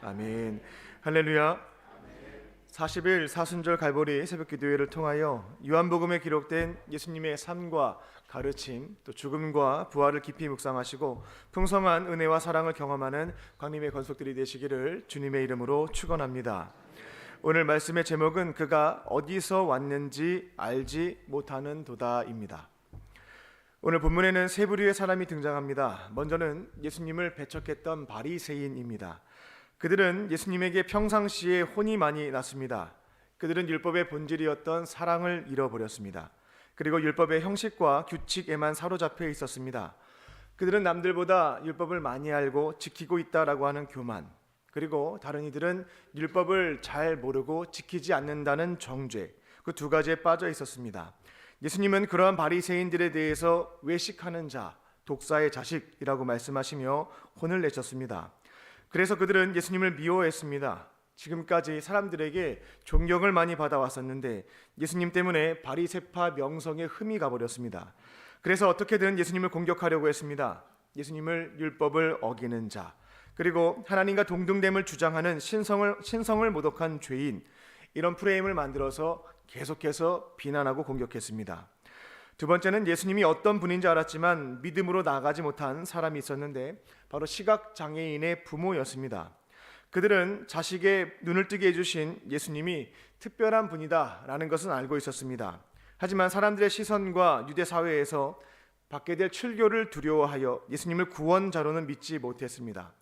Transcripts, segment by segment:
아멘. 할렐루야. 40일 사순절 갈보리 새벽기도회를 통하여 요한복음에 기록된 예수님의 삶과 가르침, 또 죽음과 부활을 깊이 묵상하시고 풍성한 은혜와 사랑을 경험하는 광림의 건속들이 되시기를 주님의 이름으로 축원합니다. 오늘 말씀의 제목은 그가 어디서 왔는지 알지 못하는 도다입니다. 오늘 본문에는 세 부류의 사람이 등장합니다. 먼저는 예수님을 배척했던 바리새인입니다. 그들은 예수님에게 평상시에 혼이 많이 났습니다. 그들은 율법의 본질이었던 사랑을 잃어버렸습니다. 그리고 율법의 형식과 규칙에만 사로잡혀 있었습니다. 그들은 남들보다 율법을 많이 알고 지키고 있다라고 하는 교만, 그리고 다른 이들은 율법을 잘 모르고 지키지 않는다는 정죄, 그 두 가지에 빠져 있었습니다. 예수님은 그러한 바리새인들에 대해서 외식하는 자, 독사의 자식이라고 말씀하시며 혼을 내셨습니다. 그래서 그들은 예수님을 미워했습니다. 지금까지 사람들에게 존경을 많이 받아왔었는데 예수님 때문에 바리새파 명성에 흠이 가버렸습니다. 그래서 어떻게든 예수님을 공격하려고 했습니다. 예수님을 율법을 어기는 자, 그리고 하나님과 동등됨을 주장하는 신성을 모독한 죄인, 이런 프레임을 만들어서 계속해서 비난하고 공격했습니다. 두 번째는 예수님이 어떤 분인지 알았지만 믿음으로 나아가지 못한 사람이 있었는데 바로 시각장애인의 부모였습니다. 그들은 자식의 눈을 뜨게 해주신 예수님이 특별한 분이다라는 것은 알고 있었습니다. 하지만 사람들의 시선과 유대 사회에서 받게 될 출교를 두려워하여 예수님을 구원자로는 믿지 못했습니다.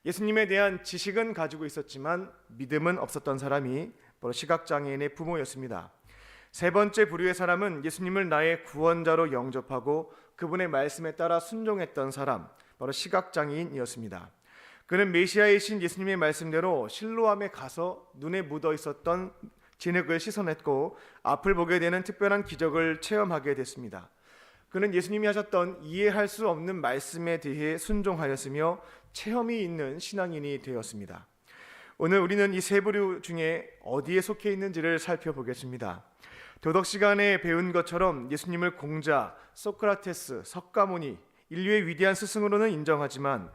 예수님에 대한 지식은 가지고 있었지만 믿음은 없었던 사람이 바로 시각장애인의 부모였습니다. 세 번째 부류의 사람은 예수님을 나의 구원자로 영접하고 그분의 말씀에 따라 순종했던 사람, 바로 시각장애인이었습니다. 그는 메시아이신 예수님의 말씀대로 실로암에 가서 눈에 묻어 있었던 진흙을 씻어냈고 앞을 보게 되는 특별한 기적을 체험하게 됐습니다. 그는 예수님이 하셨던 이해할 수 없는 말씀에 대해 순종하였으며 체험이 있는 신앙인이 되었습니다. 오늘 우리는 이 세 부류 중에 어디에 속해 있는지를 살펴보겠습니다. 도덕 시간에 배운 것처럼 예수님을 공자, 소크라테스, 석가모니, 인류의 위대한 스승으로는 인정하지만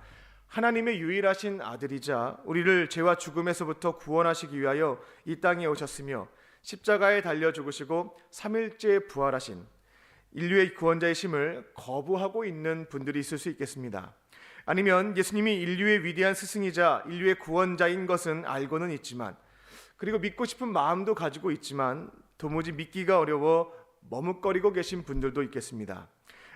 하나님의 유일하신 아들이자 우리를 죄와 죽음에서부터 구원하시기 위하여 이 땅에 오셨으며 십자가에 달려 죽으시고 3일째 부활하신 인류의 구원자이심을 거부하고 있는 분들이 있을 수 있겠습니다. 아니면 예수님이 인류의 위대한 스승이자 인류의 구원자인 것은 알고는 있지만, 그리고 믿고 싶은 마음도 가지고 있지만 도무지 믿기가 어려워 머뭇거리고 계신 분들도 있겠습니다.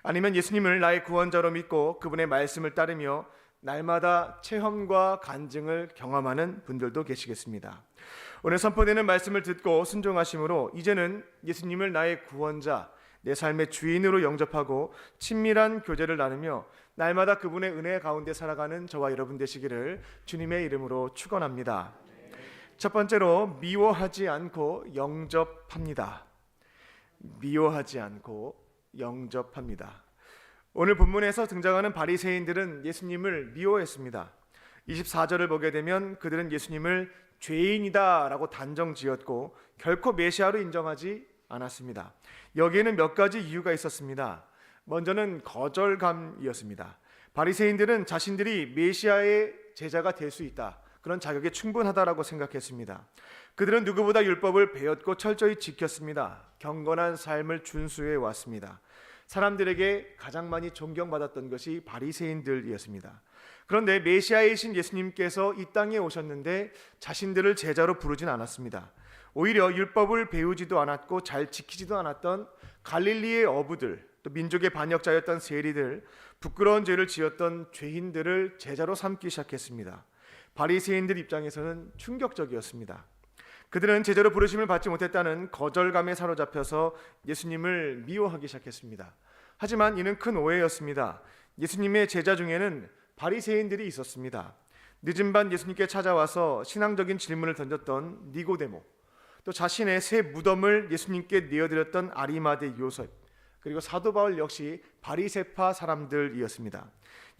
아니면 예수님을 나의 구원자로 믿고 그분의 말씀을 따르며 날마다 체험과 간증을 경험하는 분들도 계시겠습니다. 오늘 선포되는 말씀을 듣고 순종하심으로 이제는 예수님을 나의 구원자, 내 삶의 주인으로 영접하고 친밀한 교제를 나누며 날마다 그분의 은혜 가운데 살아가는 저와 여러분 되시기를 주님의 이름으로 축원합니다. 첫 번째로 미워하지 않고 영접합니다. 미워하지 않고 영접합니다. 오늘 본문에서 등장하는 바리새인들은 예수님을 미워했습니다. 24절을 보게 되면 그들은 예수님을 죄인이다라고 단정지었고 결코 메시아로 인정하지 않았습니다. 여기에는 몇 가지 이유가 있었습니다. 먼저는 거절감이었습니다. 바리새인들은 자신들이 메시아의 제자가 될 수 있다, 그런 자격에 충분하다라고 생각했습니다. 그들은 누구보다 율법을 배웠고 철저히 지켰습니다. 경건한 삶을 준수해 왔습니다. 사람들에게 가장 많이 존경받았던 것이 바리새인들이었습니다. 그런데 메시아이신 예수님께서 이 땅에 오셨는데 자신들을 제자로 부르진 않았습니다. 오히려 율법을 배우지도 않았고 잘 지키지도 않았던 갈릴리의 어부들, 또 민족의 반역자였던 세리들, 부끄러운 죄를 지었던 죄인들을 제자로 삼기 시작했습니다. 바리새인들 입장에서는 충격적이었습니다. 그들은 제자로 부르심을 받지 못했다는 거절감에 사로잡혀서 예수님을 미워하기 시작했습니다. 하지만 이는 큰 오해였습니다. 예수님의 제자 중에는 바리새인들이 있었습니다. 늦은 밤 예수님께 찾아와서 신앙적인 질문을 던졌던 니고데모, 또 자신의 새 무덤을 예수님께 내어드렸던 아리마대 요셉, 그리고 사도 바울 역시 바리새파 사람들이었습니다.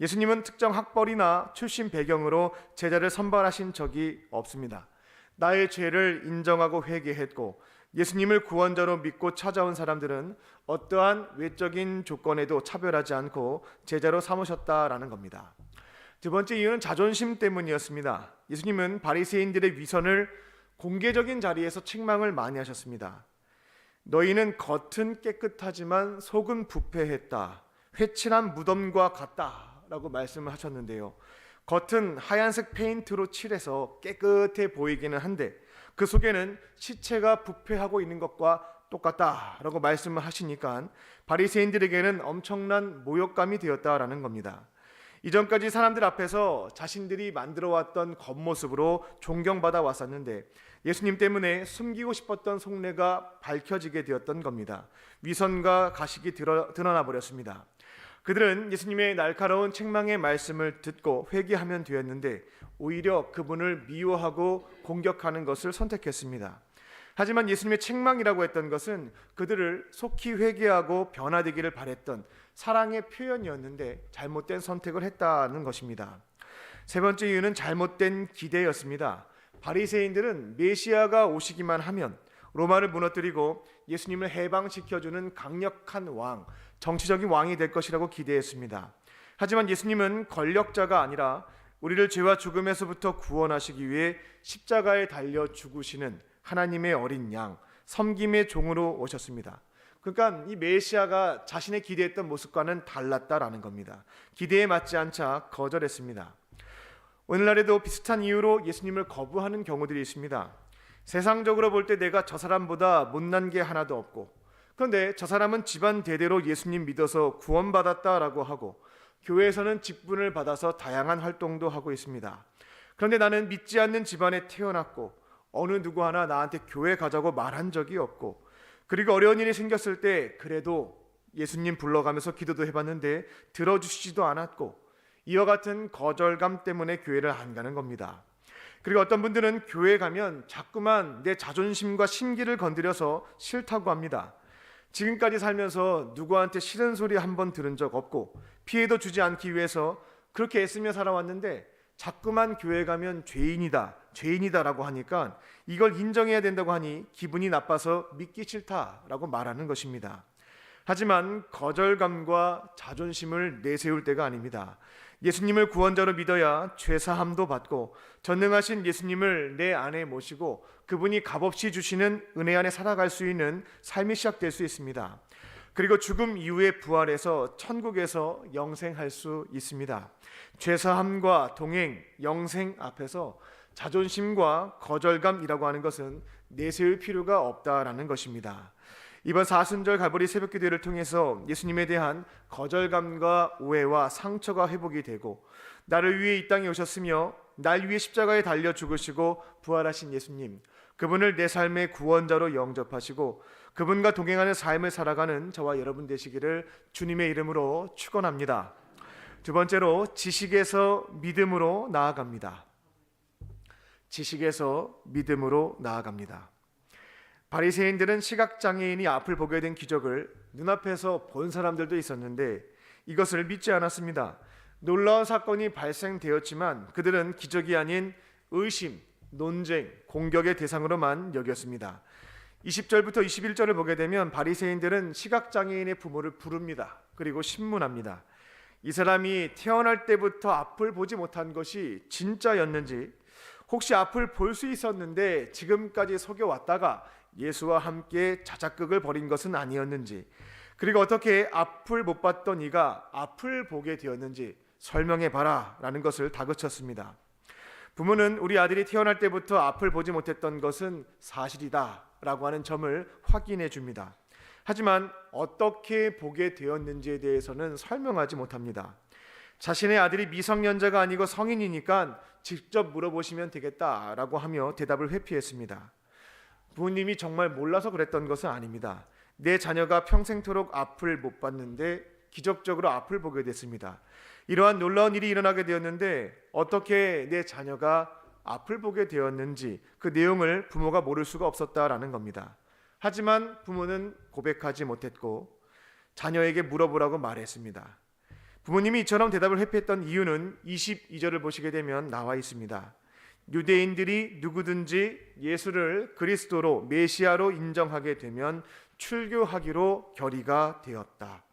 예수님은 특정 학벌이나 출신 배경으로 제자를 선발하신 적이 없습니다. 나의 죄를 인정하고 회개했고 예수님을 구원자로 믿고 찾아온 사람들은 어떠한 외적인 조건에도 차별하지 않고 제자로 삼으셨다라는 겁니다. 두 번째 이유는 자존심 때문이었습니다. 예수님은 바리새인들의 위선을 공개적인 자리에서 책망을 많이 하셨습니다. 너희는 겉은 깨끗하지만 속은 부패했다. 회칠한 무덤과 같다라고 말씀을 하셨는데요. 겉은 하얀색 페인트로 칠해서 깨끗해 보이기는 한데 그 속에는 시체가 부패하고 있는 것과 똑같다라고 말씀을 하시니까 바리새인들에게는 엄청난 모욕감이 되었다라는 겁니다. 이전까지 사람들 앞에서 자신들이 만들어왔던 겉모습으로 존경받아 왔었는데 예수님 때문에 숨기고 싶었던 속내가 밝혀지게 되었던 겁니다. 위선과 가식이 드러나 버렸습니다. 그들은 예수님의 날카로운 책망의 말씀을 듣고 회개하면 되었는데 오히려 그분을 미워하고 공격하는 것을 선택했습니다. 하지만 예수님의 책망이라고 했던 것은 그들을 속히 회개하고 변화되기를 바랬던 사랑의 표현이었는데 잘못된 선택을 했다는 것입니다. 세 번째 이유는 잘못된 기대였습니다. 바리새인들은 메시아가 오시기만 하면 로마를 무너뜨리고 예수님을 해방시켜주는 강력한 왕, 정치적인 왕이 될 것이라고 기대했습니다. 하지만 예수님은 권력자가 아니라 우리를 죄와 죽음에서부터 구원하시기 위해 십자가에 달려 죽으시는 하나님의 어린 양, 섬김의 종으로 오셨습니다. 그러니까 이 메시아가 자신의 기대했던 모습과는 달랐다라는 겁니다. 기대에 맞지 않자 거절했습니다. 오늘날에도 비슷한 이유로 예수님을 거부하는 경우들이 있습니다. 세상적으로 볼 때 내가 저 사람보다 못난 게 하나도 없고, 그런데 저 사람은 집안 대대로 예수님 믿어서 구원받았다라고 하고 교회에서는 직분을 받아서 다양한 활동도 하고 있습니다. 그런데 나는 믿지 않는 집안에 태어났고 어느 누구 하나 나한테 교회 가자고 말한 적이 없고, 그리고 어려운 일이 생겼을 때 그래도 예수님 불러가면서 기도도 해봤는데 들어주시지도 않았고, 이와 같은 거절감 때문에 교회를 안 가는 겁니다. 그리고 어떤 분들은 교회 가면 자꾸만 내 자존심과 심기를 건드려서 싫다고 합니다. 지금까지 살면서 누구한테 싫은 소리 한 번 들은 적 없고 피해도 주지 않기 위해서 그렇게 애쓰며 살아왔는데 자꾸만 교회 가면 죄인이다라고 하니까 이걸 인정해야 된다고 하니 기분이 나빠서 믿기 싫다라고 말하는 것입니다. 하지만 거절감과 자존심을 내세울 때가 아닙니다. 예수님을 구원자로 믿어야 죄사함도 받고 전능하신 예수님을 내 안에 모시고 그분이 값없이 주시는 은혜 안에 살아갈 수 있는 삶이 시작될 수 있습니다. 그리고 죽음 이후에 부활해서 천국에서 영생할 수 있습니다. 죄사함과 동행, 영생 앞에서 자존심과 거절감이라고 하는 것은 내세울 필요가 없다라는 것입니다. 이번 사순절 갈보리 새벽기도회를 통해서 예수님에 대한 거절감과 오해와 상처가 회복이 되고 나를 위해 이 땅에 오셨으며 날 위해 십자가에 달려 죽으시고 부활하신 예수님, 그분을 내 삶의 구원자로 영접하시고 그분과 동행하는 삶을 살아가는 저와 여러분 되시기를 주님의 이름으로 축원합니다. 두 번째로 지식에서 믿음으로 나아갑니다. 지식에서 믿음으로 나아갑니다. 바리새인들은 시각장애인이 앞을 보게 된 기적을 눈앞에서 본 사람들도 있었는데 이것을 믿지 않았습니다. 놀라운 사건이 발생되었지만 그들은 기적이 아닌 의심, 논쟁, 공격의 대상으로만 여겼습니다. 20절부터 21절을 보게 되면 바리새인들은 시각장애인의 부모를 부릅니다. 그리고 신문합니다. 이 사람이 태어날 때부터 앞을 보지 못한 것이 진짜였는지, 혹시 앞을 볼 수 있었는데 지금까지 속여왔다가 예수와 함께 자작극을 벌인 것은 아니었는지, 그리고 어떻게 앞을 못 봤던 이가 앞을 보게 되었는지 설명해봐라 라는 것을 다그쳤습니다. 부모는 우리 아들이 태어날 때부터 앞을 보지 못했던 것은 사실이다 라고 하는 점을 확인해 줍니다. 하지만 어떻게 보게 되었는지에 대해서는 설명하지 못합니다. 자신의 아들이 미성년자가 아니고 성인이니까 직접 물어보시면 되겠다라고 하며 대답을 회피했습니다. 부모님이 정말 몰라서 그랬던 것은 아닙니다. 내 자녀가 평생토록 앞을 못 봤는데 기적적으로 앞을 보게 됐습니다. 이러한 놀라운 일이 일어나게 되었는데 어떻게 내 자녀가 앞을 보게 되었는지 그 내용을 부모가 모를 수가 없었다라는 겁니다. 하지만 부모는 고백하지 못했고 자녀에게 물어보라고 말했습니다. 부모님이 이처럼 대답을 회피했던 이유는 22절을 보시게 되면 나와 있습니다. 유대인들이 누구든지 예수를 그리스도로 메시아로 인정하게 되면 출교하기로 결의가 되었다.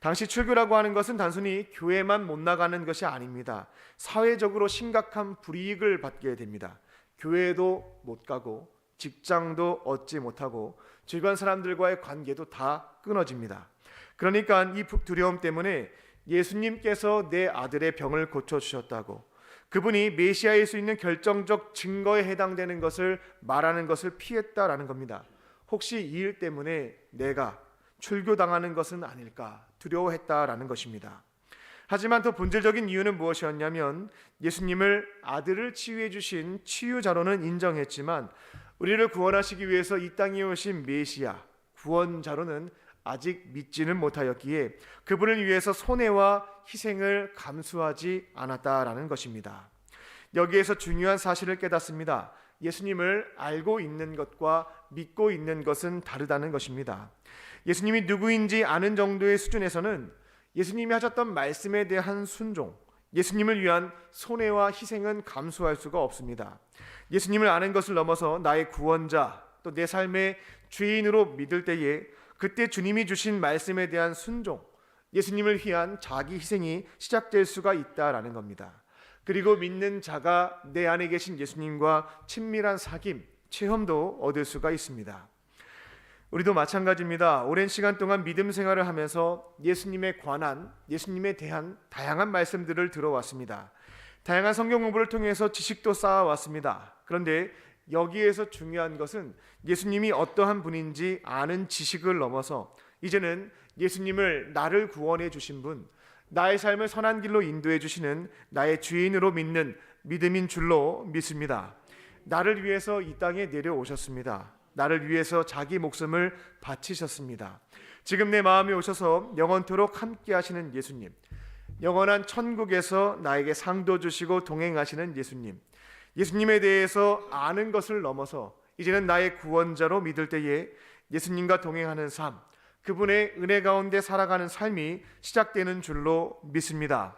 당시 출교라고 하는 것은 단순히 교회만 못 나가는 것이 아닙니다. 사회적으로 심각한 불이익을 받게 됩니다. 교회도 못 가고 직장도 얻지 못하고 주변 사람들과의 관계도 다 끊어집니다. 그러니까 이 두려움 때문에 예수님께서 내 아들의 병을 고쳐주셨다고, 그분이 메시아일 수 있는 결정적 증거에 해당되는 것을 말하는 것을 피했다라는 겁니다. 혹시 이 일 때문에 내가 출교당하는 것은 아닐까 두려워했다라는 것입니다. 하지만 더 본질적인 이유는 무엇이었냐면, 예수님을 아들을 치유해 주신 치유자로는 인정했지만 우리를 구원하시기 위해서 이 땅에 오신 메시아 구원자로는 아직 믿지는 못하였기에 그분을 위해서 손해와 희생을 감수하지 않았다라는 것입니다. 여기에서 중요한 사실을 깨닫습니다. 예수님을 알고 있는 것과 믿고 있는 것은 다르다는 것입니다. 예수님이 누구인지 아는 정도의 수준에서는 예수님이 하셨던 말씀에 대한 순종, 예수님을 위한 손해와 희생은 감수할 수가 없습니다. 예수님을 아는 것을 넘어서 나의 구원자, 또 내 삶의 주인으로 믿을 때에 그때 주님이 주신 말씀에 대한 순종, 예수님을 위한 자기 희생이 시작될 수가 있다라는 겁니다. 그리고 믿는 자가 내 안에 계신 예수님과 친밀한 사귐, 체험도 얻을 수가 있습니다. 우리도 마찬가지입니다. 오랜 시간 동안 믿음 생활을 하면서 예수님에 관한, 예수님에 대한 다양한 말씀들을 들어왔습니다. 다양한 성경 공부를 통해서 지식도 쌓아왔습니다. 그런데 여기에서 중요한 것은 예수님이 어떠한 분인지 아는 지식을 넘어서 이제는 예수님을 나를 구원해 주신 분, 나의 삶을 선한 길로 인도해 주시는 나의 주인으로 믿는 믿음인 줄로 믿습니다. 나를 위해서 이 땅에 내려오셨습니다. 나를 위해서 자기 목숨을 바치셨습니다. 지금 내 마음에 오셔서 영원토록 함께 하시는 예수님, 영원한 천국에서 나에게 상도 주시고 동행하시는 예수님, 예수님에 대해서 아는 것을 넘어서 이제는 나의 구원자로 믿을 때에 예수님과 동행하는 삶, 그분의 은혜 가운데 살아가는 삶이 시작되는 줄로 믿습니다.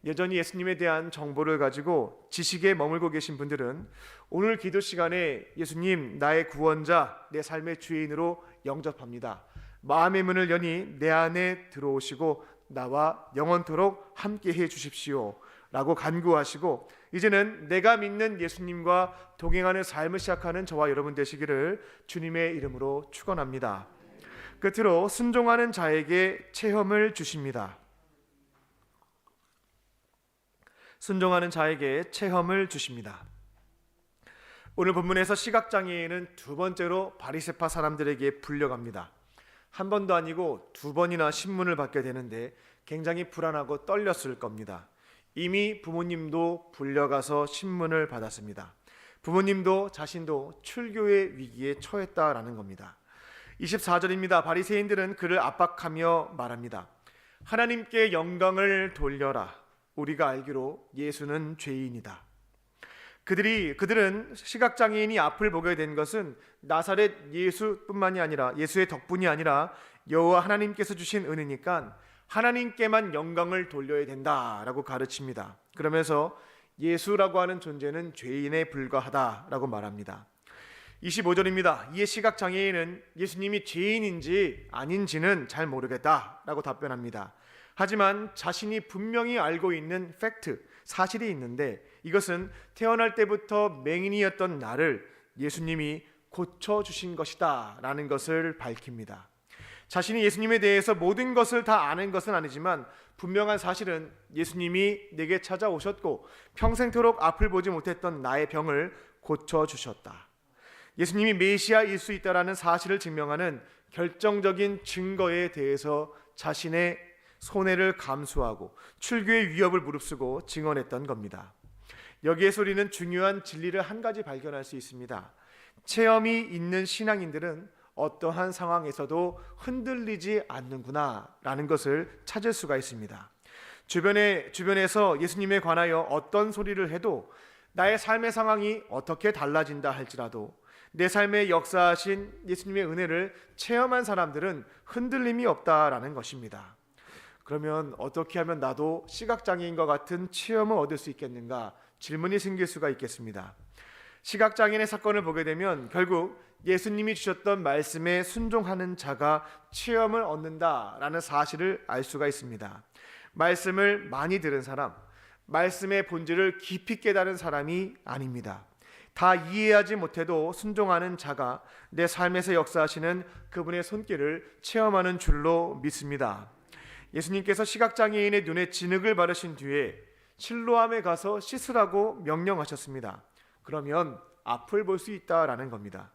여전히 예수님에 대한 정보를 가지고 지식에 머물고 계신 분들은 오늘 기도 시간에 예수님 나의 구원자, 내 삶의 주인으로 영접합니다. 마음의 문을 여니 내 안에 들어오시고 나와 영원토록 함께해 주십시오 라고 간구하시고, 이제는 내가 믿는 예수님과 동행하는 삶을 시작하는 저와 여러분 되시기를 주님의 이름으로 축원합니다. 끝으로 순종하는 자에게 체험을 주십니다. 순종하는 자에게 체험을 주십니다. 오늘 본문에서 시각장애인은 두 번째로 바리새파 사람들에게 불려갑니다. 한 번도 아니고 두 번이나 신문을 받게 되는데 굉장히 불안하고 떨렸을 겁니다. 이미 부모님도 불려가서 신문을 받았습니다. 부모님도 자신도 출교의 위기에 처했다라는 겁니다. 24절입니다. 바리새인들은 그를 압박하며 말합니다. 하나님께 영광을 돌려라. 우리가 알기로 예수는 죄인이다. 그들은 시각장애인이 앞을 보게 된 것은 나사렛 예수뿐만이 아니라, 예수의 덕분이 아니라 여호와 하나님께서 주신 은혜니까 하나님께만 영광을 돌려야 된다라고 가르칩니다. 그러면서 예수라고 하는 존재는 죄인에 불과하다라고 말합니다. 25절입니다. 이에 시각장애인은 예수님이 죄인인지 아닌지는 잘 모르겠다라고 답변합니다. 하지만 자신이 분명히 알고 있는 팩트, 사실이 있는데 이것은 태어날 때부터 맹인이었던 나를 예수님이 고쳐주신 것이다 라는 것을 밝힙니다. 자신이 예수님에 대해서 모든 것을 다 아는 것은 아니지만 분명한 사실은 예수님이 내게 찾아오셨고 평생토록 앞을 보지 못했던 나의 병을 고쳐주셨다. 예수님이 메시아일 수 있다라는 사실을 증명하는 결정적인 증거에 대해서 자신의 손해를 감수하고 출교의 위협을 무릅쓰고 증언했던 겁니다. 여기에서 우리는 중요한 진리를 한 가지 발견할 수 있습니다. 체험이 있는 신앙인들은 어떠한 상황에서도 흔들리지 않는구나 라는 것을 찾을 수가 있습니다. 주변에서 예수님에 관하여 어떤 소리를 해도 나의 삶의 상황이 어떻게 달라진다 할지라도 내 삶에 역사하신 예수님의 은혜를 체험한 사람들은 흔들림이 없다라는 것입니다. 그러면 어떻게 하면 나도 시각장애인과 같은 체험을 얻을 수 있겠는가? 질문이 생길 수가 있겠습니다. 시각장애인의 사건을 보게 되면 결국 예수님이 주셨던 말씀에 순종하는 자가 체험을 얻는다라는 사실을 알 수가 있습니다. 말씀을 많이 들은 사람, 말씀의 본질을 깊이 깨달은 사람이 아닙니다. 다 이해하지 못해도 순종하는 자가 내 삶에서 역사하시는 그분의 손길을 체험하는 줄로 믿습니다. 예수님께서 시각장애인의 눈에 진흙을 바르신 뒤에 실로암에 가서 씻으라고 명령하셨습니다. 그러면 앞을 볼 수 있다라는 겁니다.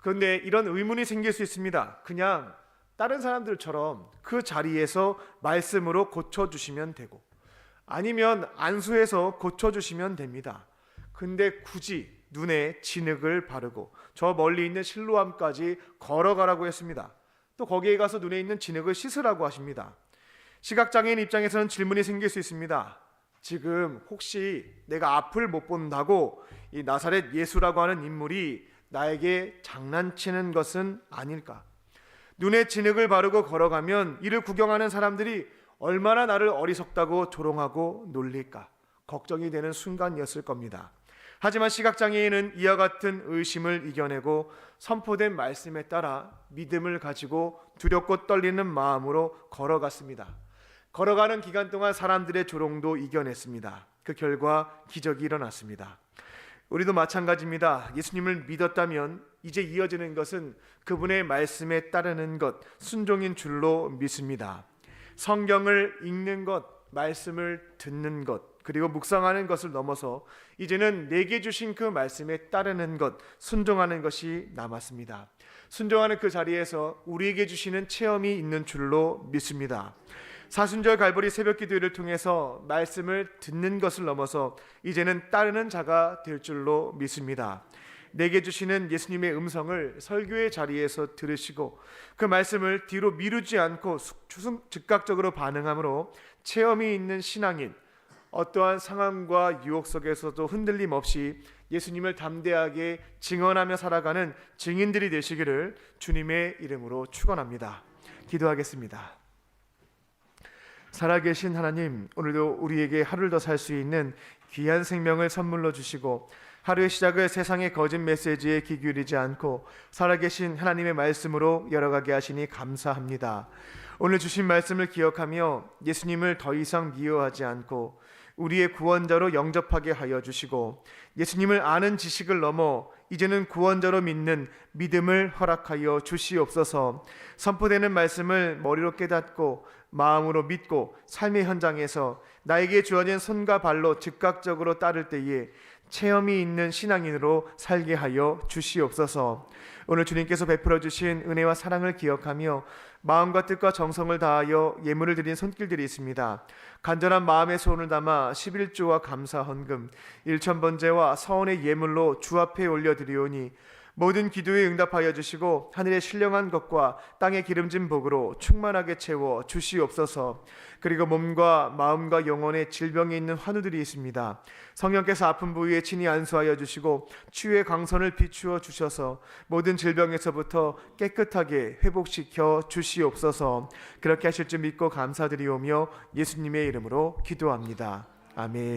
그런데 이런 의문이 생길 수 있습니다. 그냥 다른 사람들처럼 그 자리에서 말씀으로 고쳐주시면 되고, 아니면 안수해서 고쳐주시면 됩니다. 근데 굳이 눈에 진흙을 바르고 저 멀리 있는 실로암까지 걸어가라고 했습니다. 또 거기에 가서 눈에 있는 진흙을 씻으라고 하십니다. 시각장애인 입장에서는 질문이 생길 수 있습니다. 지금 혹시 내가 앞을 못 본다고 이 나사렛 예수라고 하는 인물이 나에게 장난치는 것은 아닐까? 눈에 진흙을 바르고 걸어가면 이를 구경하는 사람들이 얼마나 나를 어리석다고 조롱하고 놀릴까? 걱정이 되는 순간이었을 겁니다. 하지만 시각장애인은 이와 같은 의심을 이겨내고 선포된 말씀에 따라 믿음을 가지고 두렵고 떨리는 마음으로 걸어갔습니다. 걸어가는 기간 동안 사람들의 조롱도 이겨냈습니다. 그 결과 기적이 일어났습니다. 우리도 마찬가지입니다. 예수님을 믿었다면 이제 이어지는 것은 그분의 말씀에 따르는 것, 순종인 줄로 믿습니다. 성경을 읽는 것, 말씀을 듣는 것, 그리고 묵상하는 것을 넘어서 이제는 내게 주신 그 말씀에 따르는 것, 순종하는 것이 남았습니다. 순종하는 그 자리에서 우리에게 주시는 체험이 있는 줄로 믿습니다. 사순절 갈보리 새벽 기도회를 통해서 말씀을 듣는 것을 넘어서 이제는 따르는 자가 될 줄로 믿습니다. 내게 주시는 예수님의 음성을 설교의 자리에서 들으시고 그 말씀을 뒤로 미루지 않고 즉각적으로 반응함으로 체험이 있는 신앙인, 어떠한 상황과 유혹 속에서도 흔들림 없이 예수님을 담대하게 증언하며 살아가는 증인들이 되시기를 주님의 이름으로 축원합니다. 기도하겠습니다. 살아계신 하나님, 오늘도 우리에게 하루를 더 살 수 있는 귀한 생명을 선물로 주시고 하루의 시작을 세상의 거짓 메시지에 귀 기울이지 않고 살아계신 하나님의 말씀으로 열어가게 하시니 감사합니다. 오늘 주신 말씀을 기억하며 예수님을 더 이상 미워하지 않고 우리의 구원자로 영접하게 하여 주시고 예수님을 아는 지식을 넘어 이제는 구원자로 믿는 믿음을 허락하여 주시옵소서. 선포되는 말씀을 머리로 깨닫고 마음으로 믿고 삶의 현장에서 나에게 주어진 손과 발로 즉각적으로 따를 때에 체험이 있는 신앙인으로 살게 하여 주시옵소서. 오늘 주님께서 베풀어 주신 은혜와 사랑을 기억하며 마음과 뜻과 정성을 다하여 예물을 드린 손길들이 있습니다. 간절한 마음의 소원을 담아 11조와 감사 헌금 1,000번제와 서원의 예물로 주 앞에 올려드리오니 모든 기도에 응답하여 주시고 하늘의 신령한 것과 땅의 기름진 복으로 충만하게 채워 주시옵소서. 그리고 몸과 마음과 영혼에 질병이 있는 환우들이 있습니다. 성령께서 아픈 부위에 친히 안수하여 주시고 치유의 광선을 비추어 주셔서 모든 질병에서부터 깨끗하게 회복시켜 주시옵소서. 그렇게 하실 줄 믿고 감사드리오며 예수님의 이름으로 기도합니다. 아멘.